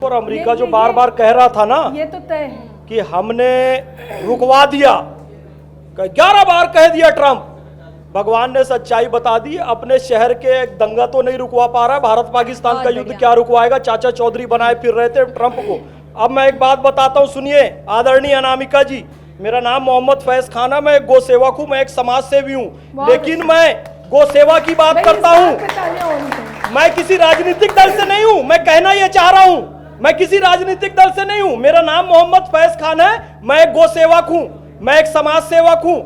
और अमेरिका जो बार बार कह रहा था ना, ये तो तय है कि हमने रुकवा दिया, 11 बार कह दिया ट्रंप, भगवान ने सच्चाई बता दी। अपने शहर के दंगा तो नहीं रुकवा पा रहा, भारत पाकिस्तान का युद्ध क्या रुकवाएगा। चाचा चौधरी बनाए फिर रहे थे ट्रंप को। अब मैं एक बात बताता हूं, सुनिए आदरणीय अनामिका जी, मेरा नाम मोहम्मद फैज खान है, मैं एक गो सेवक हूं, मैं एक समाज सेवी हूं, लेकिन मैं गो सेवा की बात करता हूं। मैं किसी राजनीतिक दल से नहीं हूं, मैं कहना यह चाह रहा हूं, मैं किसी राजनीतिक दल से नहीं हूं। मेरा नाम मोहम्मद फैज खान है, मैं एक गो सेवक हूं, मैं एक समाज सेवक हूं,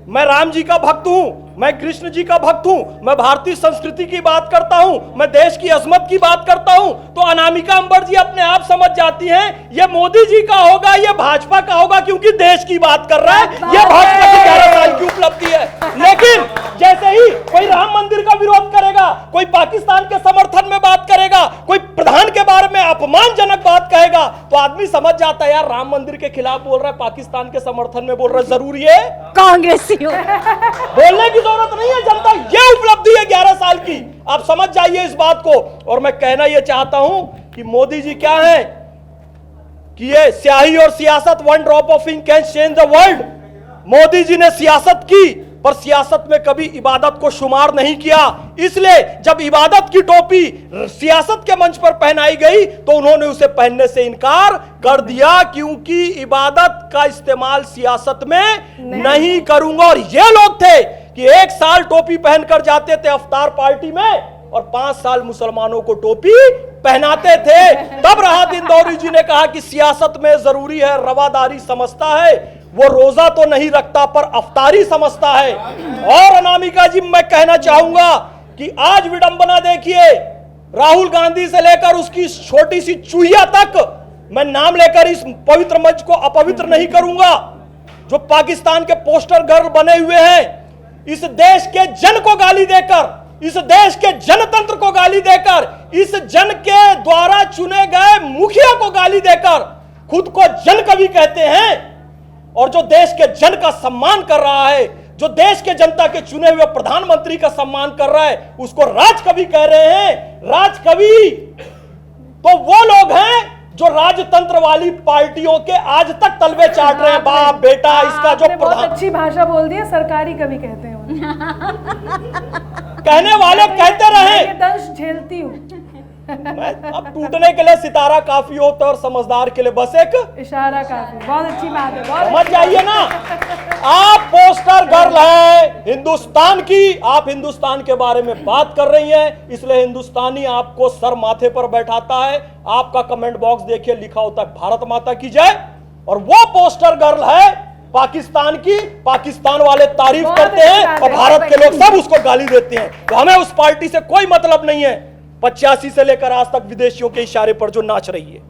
मैं राम जी का भक्त हूं, मैं कृष्ण जी का भक्त हूं, मैं भारतीय संस्कृति की बात करता हूं, मैं देश की अजमत की बात करता हूं। तो अनामिका अंबर जी अपने आप समझ जाती हैं ये मोदी जी का होगा, ये भाजपा का होगा, क्योंकि देश की बात कर रहा है, ये भाजपा की 11 साल की उपलब्धि है। लेकिन जैसे ही कोई राम मंदिर का विरोध करेगा, कोई पाकिस्तान के समर्थन में बात करेगा, कोई प्रधान के बारे में अपमानजनक बात कहेगा, तो आदमी समझ जाता है यार राम मंदिर के खिलाफ बोल रहा है, पाकिस्तान के समर्थन में बोल रहा है, जरूरी है कांग्रेसी हो। बोलने की जरूरत नहीं है। जनता ये उपलब्धि है 11 साल की, आप समझ जाइए इस बात को। और मैं कहना यह चाहता हूं कि मोदी जी क्या है कि ये स्याही और सियासत, one drop of ink can change the world. Modi ji ने सियासत की, पर सियासत में कभी इबादत को शुमार नहीं किया। इसलिए जब इबादत की टोपी सियासत के मंच पर पहनाई गई तो उन्होंने उसे पहनने से इनकार कर दिया, क्योंकि इबादत का इस्तेमाल सियासत में नहीं करूंगा। और ये लोग थे कि 1 साल टोपी पहनकर जाते थे अफ्तार पार्टी में और 5 साल मुसलमानों को टोपी पहनाते थे। तब राहत इंदौरी जी ने कहा कि सियासत में जरूरी है रवादारी समझता है, वो रोजा तो नहीं रखता पर अफ्तारी समझता है। और अनामिका जी मैं कहना चाहूंगा कि आज विडंबना देखिए, राहुल गांधी से लेकर उसकी छोटी सी चूहिया तक, मैं नाम लेकर इस पवित्र मंच को अपवित्र नहीं करूंगा, जो पाकिस्तान के पोस्टर गर्ल बने हुए हैं, इस देश के जन को गाली देकर, इस देश के जनतंत्र को गाली देकर, इस जन के द्वारा चुने गए मुखिया को गाली देकर खुद को जन कवि कहते हैं, और जो देश के जन का सम्मान कर रहा है, जो देश के जनता के चुने हुए प्रधानमंत्री का सम्मान कर रहा है, उसको राजकवि कह रहे हैं। राजकवि तो वो लोग हैं जो राजतंत्र वाली पार्टियों के आज तक तलवे चाट रहे हैं। बाप बेटा इसका जो बहुत अच्छी भाषा बोल दी है, सरकारी कवि कहते हैं कहने वाले कहते रहे, ये दंश झेलती हूँ। अब टूटने के लिए सितारा काफी होता है और समझदार के लिए बस एक इशारा काफी। बहुत अच्छी बात है, बहुत समझ जाइए ना। आप पोस्टर गर्ल हैं हिंदुस्तान की, आप हिंदुस्तान के बारे में बात कर रही हैं, इसलिए हिंदुस्तानी आपको सर माथे पर बैठाता है। आपका कमेंट बॉक्स देखिए, लिखा होता है भारत माता की जय, और वो पोस्टर गर्ल है पाकिस्तान की, पाकिस्तान वाले तारीफ करते हैं और भारत के लोग सब उसको गाली देते हैं। तो हमें उस पार्टी से कोई मतलब नहीं है 85 से लेकर आज तक विदेशियों के इशारे पर जो नाच रही है।